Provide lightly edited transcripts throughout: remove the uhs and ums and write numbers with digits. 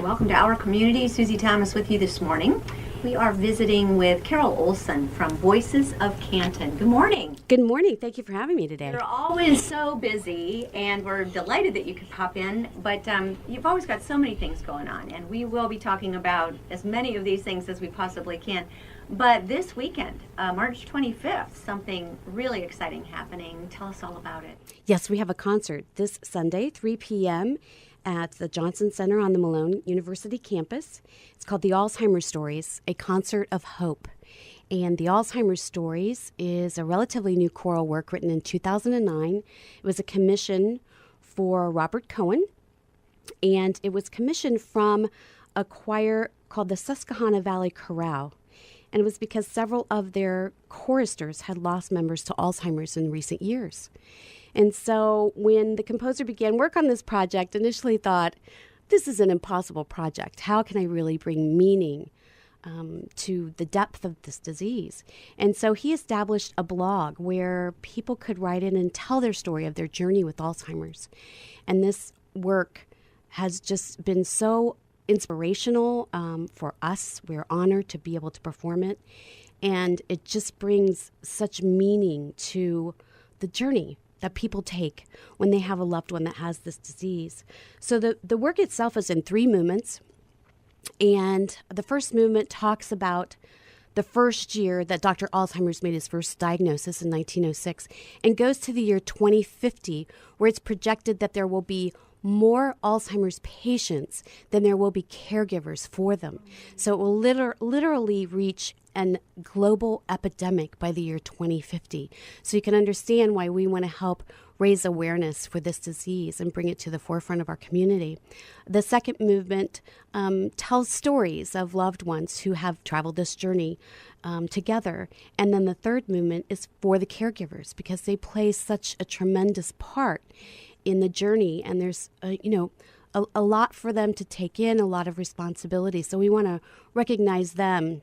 Welcome to our community. Susie Thomas with you this morning. We are visiting with Carol Olson from Voices of Canton. Good morning. Good morning. Thank you for having me today. You're always so busy, and we're delighted that you could pop in, but you've always got so many things going on, and we will be talking about as many of these things as we possibly can. But this weekend, March 25th, something really exciting happening. Tell us all about it. Yes, we have a concert this Sunday, 3 p.m., at the Johnson Center on the Malone University campus. It's called The Alzheimer's Stories, a concert of hope. And The Alzheimer's Stories is a relatively new choral work written in 2009. It was a commission for Robert Cohen, and it was commissioned from a choir called the Susquehanna Valley Chorale. And it was because several of their choristers had lost members to Alzheimer's in recent years. And so when the composer began work on this project, initially thought, this is an impossible project. How can I really bring meaning to the depth of this disease? And so he established a blog where people could write in and tell their story of their journey with Alzheimer's. And this work has just been so inspirational for us. We're honored to be able to perform it. And it just brings such meaning to the journey that people take when they have a loved one that has this disease. So the work itself is in 3 movements. And the first movement talks about the first year that Dr. Alzheimer's made his first diagnosis in 1906 and goes to the year 2050, where it's projected that there will be more Alzheimer's patients than there will be caregivers for them. So it will literally reach a global epidemic by the year 2050. So you can understand why we want to help raise awareness for this disease and bring it to the forefront of our community. The second movement tells stories of loved ones who have traveled this journey together. And then the third movement is for the caregivers, because they play such a tremendous part in the journey, and there's a lot for them to take in, a lot of responsibility. So we want to recognize them,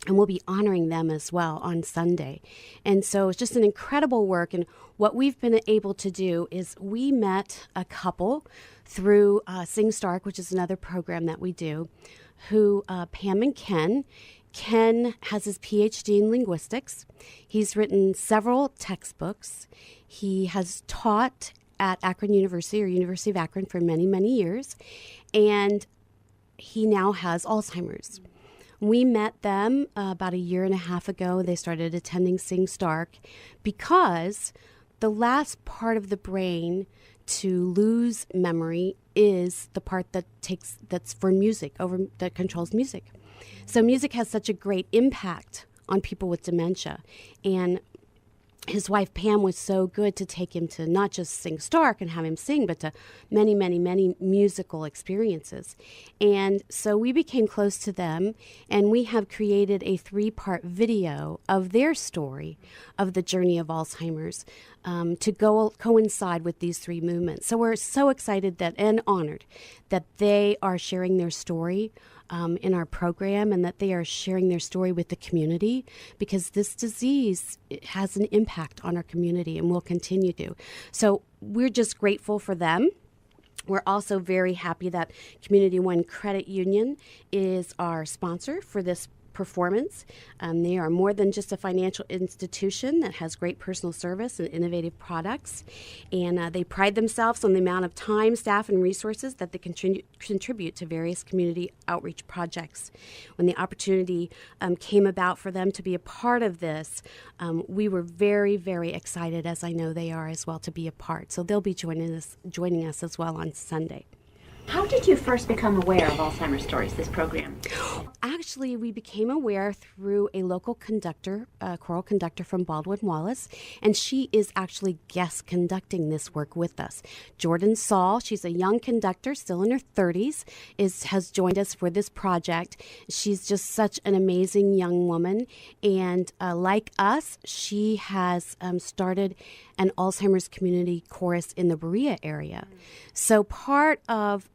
and we'll be honoring them as well on Sunday. And so it's just an incredible work. And what we've been able to do is we met a couple through Sing Stark, which is another program that we do, who Pam and Ken. Ken has his PhD in linguistics. He's written several textbooks. He has taught at Akron University, or University of Akron, for many, many years, and he now has Alzheimer's. We met them about 1.5 years ago. They started attending Sing Stark because the last part of the brain to lose memory is the part that's for music, that controls music. So music has such a great impact on people with dementia, and his wife, Pam, was so good to take him to not just Sing Stark and have him sing, but to many, many, many musical experiences. And so we became close to them, and we have created a 3-part video of their story of the journey of Alzheimer's to coincide with these 3 movements. So we're so excited and honored that they are sharing their story in our program, and that they are sharing their story with the community, because this disease, it has an impact on our community and will continue to. So we're just grateful for them. We're also very happy that Community One Credit Union is our sponsor for this performance. They are more than just a financial institution that has great personal service and innovative products, and they pride themselves on the amount of time, staff, and resources that they contribute to various community outreach projects. When the opportunity came about for them to be a part of this, we were very, very excited, as I know they are as well, to be a part. So they'll be joining us as well on Sunday. How did you first become aware of Alzheimer's Stories, this program? Actually, we became aware through a local conductor, choral conductor from Baldwin Wallace, and she is actually guest conducting this work with us. Jordan Saul, she's a young conductor, still in her 30s, has joined us for this project. She's just such an amazing young woman, and like us, she has started an Alzheimer's community chorus in the Berea area. So part of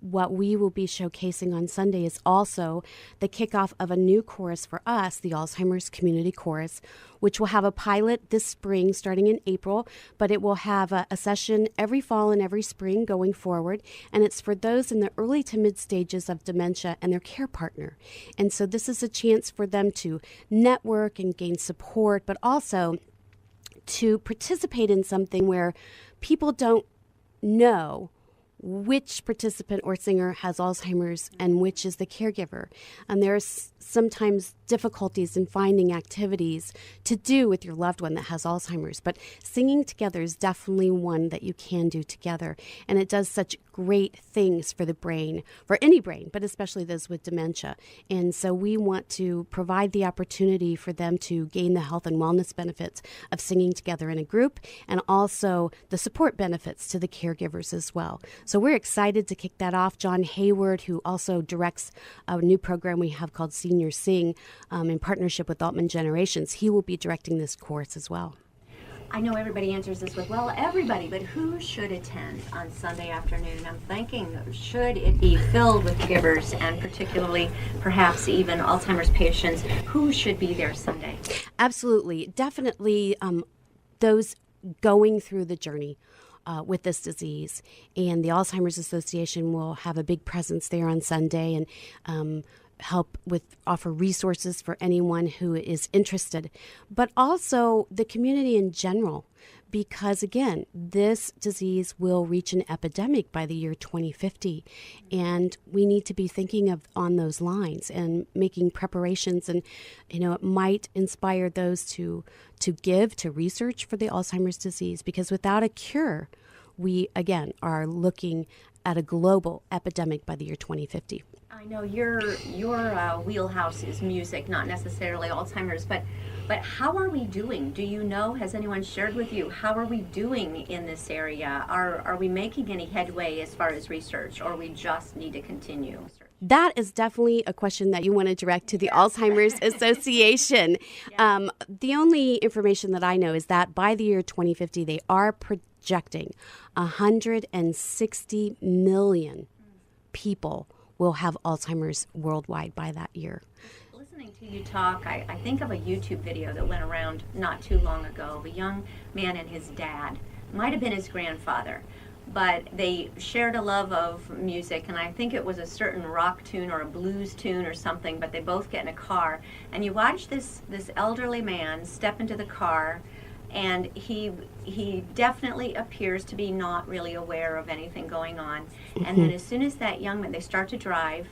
what we will be showcasing on Sunday is also the kickoff of a new chorus for us, the Alzheimer's Community Chorus, which will have a pilot this spring starting in April, but it will have a session every fall and every spring going forward. And it's for those in the early to mid stages of dementia and their care partner. And so this is a chance for them to network and gain support, but also to participate in something where people don't know which participant or singer has Alzheimer's and which is the caregiver. And there's sometimes difficulties in finding activities to do with your loved one that has Alzheimer's. But singing together is definitely one that you can do together. And it does such great things for the brain, for any brain, but especially those with dementia. And so we want to provide the opportunity for them to gain the health and wellness benefits of singing together in a group, and also the support benefits to the caregivers as well. So we're excited to kick that off. John Hayward, who also directs a new program we have called Senior Sing in partnership with Altman Generations, he will be directing this course as well. I know everybody answers this with, well, everybody, but who should attend on Sunday afternoon? I'm thinking, should it be filled with givers, and particularly perhaps even Alzheimer's patients? Who should be there Sunday? Absolutely. Definitely those going through the journey with this disease. And the Alzheimer's Association will have a big presence there on Sunday and offer resources for anyone who is interested, but also the community in general, because again, this disease will reach an epidemic by the year 2050, and we need to be thinking on those lines and making preparations. And it might inspire those to give to research for the Alzheimer's disease, because without a cure, we again are looking at a global epidemic by the year 2050. I know your wheelhouse is music, not necessarily Alzheimer's, but how are we doing? Do you know? Has anyone shared with you? How are we doing in this area? Are we making any headway as far as research, or we just need to continue? That is definitely a question that you want to direct to the Alzheimer's Association. Yeah. The only information that I know is that by the year 2050, they are projecting 160 million people will have Alzheimer's worldwide by that year. Listening to you talk, I think of a YouTube video that went around not too long ago of a young man and his dad. Might have been his grandfather, but they shared a love of music, and I think it was a certain rock tune or a blues tune or something, but they both get in a car, and you watch this elderly man step into the car, and he definitely appears to be not really aware of anything going on. And then as soon as that young man, they start to drive,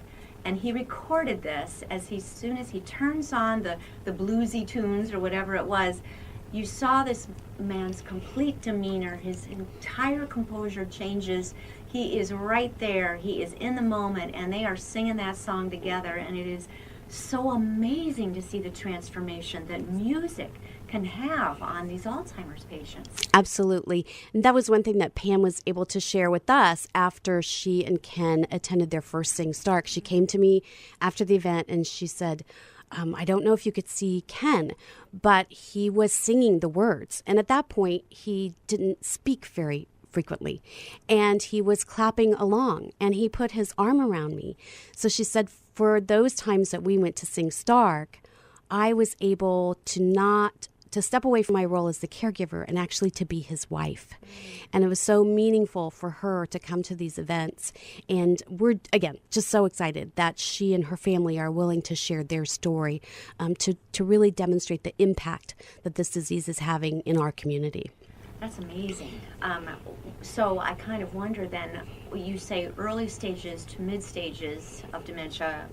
and he recorded this soon as he turns on the bluesy tunes or whatever it was, you saw this man's complete demeanor, his entire composure changes. He is right there, he is in the moment, and they are singing that song together, and it is so amazing to see the transformation that music can have on these Alzheimer's patients. Absolutely. And that was one thing that Pam was able to share with us after she and Ken attended their first Sing Stark. She came to me after the event and she said, I don't know if you could see Ken, but he was singing the words. And at that point, he didn't speak very frequently. And he was clapping along, and he put his arm around me. So she said, for those times that we went to Sing Stark, I was able to step away from my role as the caregiver and actually to be his wife. And it was so meaningful for her to come to these events. And we're, again, just so excited that she and her family are willing to share their story to really demonstrate the impact that this disease is having in our community. That's amazing. So I kind of wonder then, you say early stages to mid stages of dementia,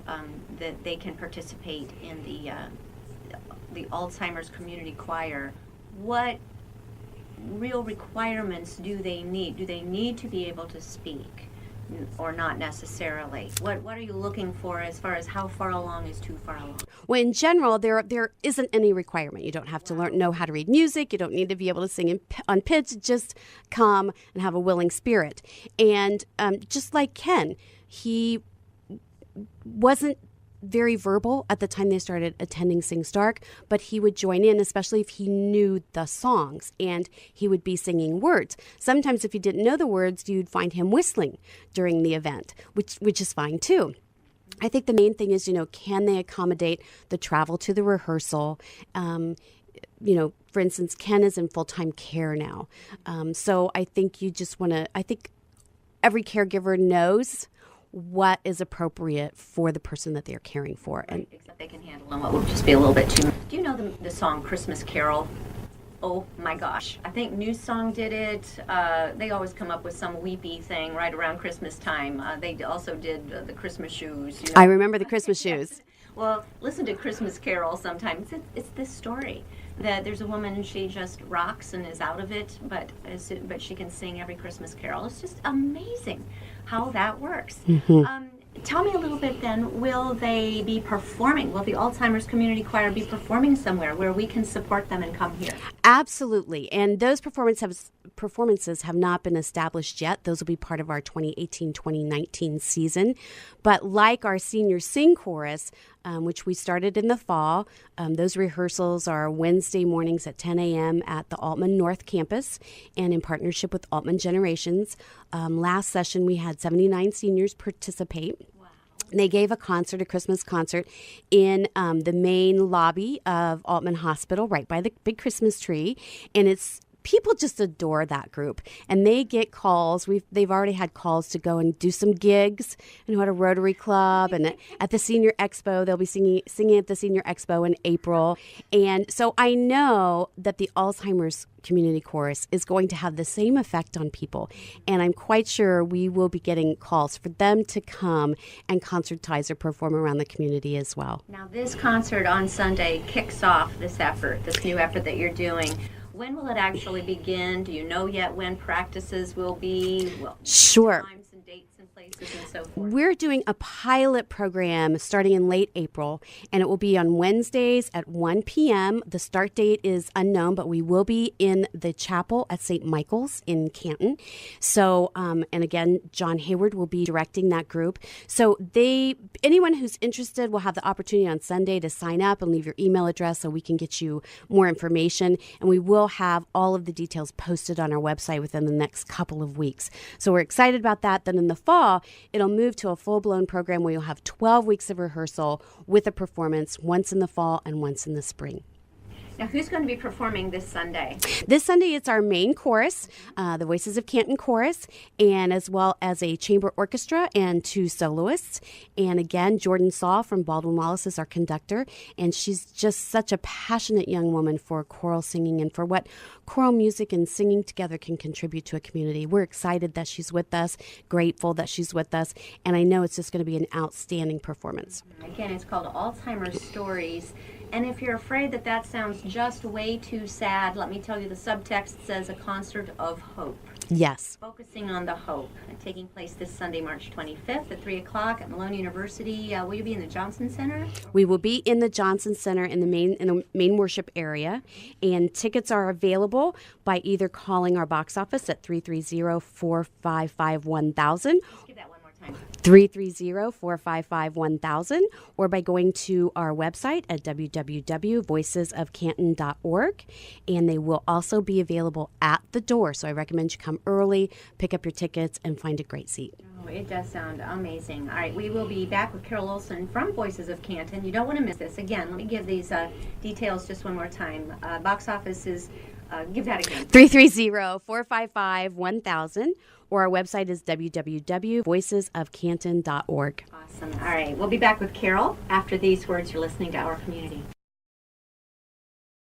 that they can participate in the Alzheimer's Community Choir. What real requirements do they need? Do they need to be able to speak, or not necessarily? What are you looking for as far as how far along is too far along? Well, in general, there isn't any requirement. You don't have to know how to read music. You don't need to be able to sing on pitch. Just come and have a willing spirit. And just like Ken, he wasn't very verbal at the time they started attending Sing Stark, but he would join in, especially if he knew the songs, and he would be singing words. Sometimes if he didn't know the words, you'd find him whistling during the event, which is fine too. I think the main thing is, can they accommodate the travel to the rehearsal? For instance, Ken is in full-time care now. So I think you just want to, I think every caregiver knows what is appropriate for the person that they're caring for. And except they can handle and what would just be a little bit too. Do you know the song Christmas Carol? Oh my gosh. I think New Song did it. They always come up with some weepy thing right around Christmas time. They also did the Christmas shoes. I remember the Christmas shoes. Well, listen to Christmas Carol sometimes. It's this story that there's a woman, she just rocks and is out of it, but she can sing every Christmas Carol. It's just amazing how that works. Mm-hmm. Tell me a little bit then, will they be performing? Will the Alzheimer's Community Choir be performing somewhere where we can support them and come here? Absolutely. And those performances have not been established yet. Those will be part of our 2018-2019 season. But like our Senior Sing Chorus, which we started in the fall, those rehearsals are Wednesday mornings at 10 a.m. at the Altman North Campus and in partnership with Altman Generations. Last session, we had 79 seniors participate. They gave a Christmas concert in the main lobby of Altman Hospital, right by the big Christmas tree. And people just adore that group, and they get calls. They've already had calls to go and do some gigs, at a Rotary Club and at the Senior Expo. They'll be singing at the Senior Expo in April. And so I know that the Alzheimer's Community Chorus is going to have the same effect on people, and I'm quite sure we will be getting calls for them to come and concertize or perform around the community as well. Now, this concert on Sunday kicks off this new effort that you're doing. When will it actually begin? Do you know yet when practices will be? Sure. Times and dates and places and so forth. We're doing a pilot program starting in late April, and it will be on Wednesdays at 1 p.m. The start date is unknown, but we will be in the chapel at St. Michael's in Canton. So, and again, John Hayward will be directing that group. So anyone who's interested will have the opportunity on Sunday to sign up and leave your email address so we can get you more information. And we will have all of the details posted on our website within the next couple of weeks. So we're excited about that. Then in the fall, it'll move to a full-blown program where you'll have 12 weeks of rehearsal with a performance once in the fall and once in the spring. Now, who's going to be performing this Sunday? This Sunday, it's our main chorus, the Voices of Canton Chorus, and as well as a chamber orchestra and 2 soloists. And again, Jordan Saul from Baldwin Wallace is our conductor, and she's just such a passionate young woman for choral singing and for what choral music and singing together can contribute to a community. We're excited that she's with us, grateful that she's with us, and I know it's just going to be an outstanding performance. Again, it's called Alzheimer's Stories. And if you're afraid that sounds just way too sad, let me tell you the subtext says a concert of hope. Yes. Focusing on the hope. Taking place this Sunday, March 25th at 3 o'clock at Malone University. Will you be in the Johnson Center? We will be in the Johnson Center in the main worship area. And tickets are available by either calling our box office at 330-455-1000. Give that one more time. 330-455-1000, or by going to our website at www.voicesofcanton.org. And they will also be available at the door. So I recommend you come early, pick up your tickets, and find a great seat. Oh, it does sound amazing. All right, we will be back with Carol Olson from Voices of Canton. You don't want to miss this. Again, let me give these details just one more time. Box office is, give that again. 330-455-1000. Or our website is www.voicesofcanton.org. Awesome. All right. We'll be back with Carol after these words. You're listening to Our Community.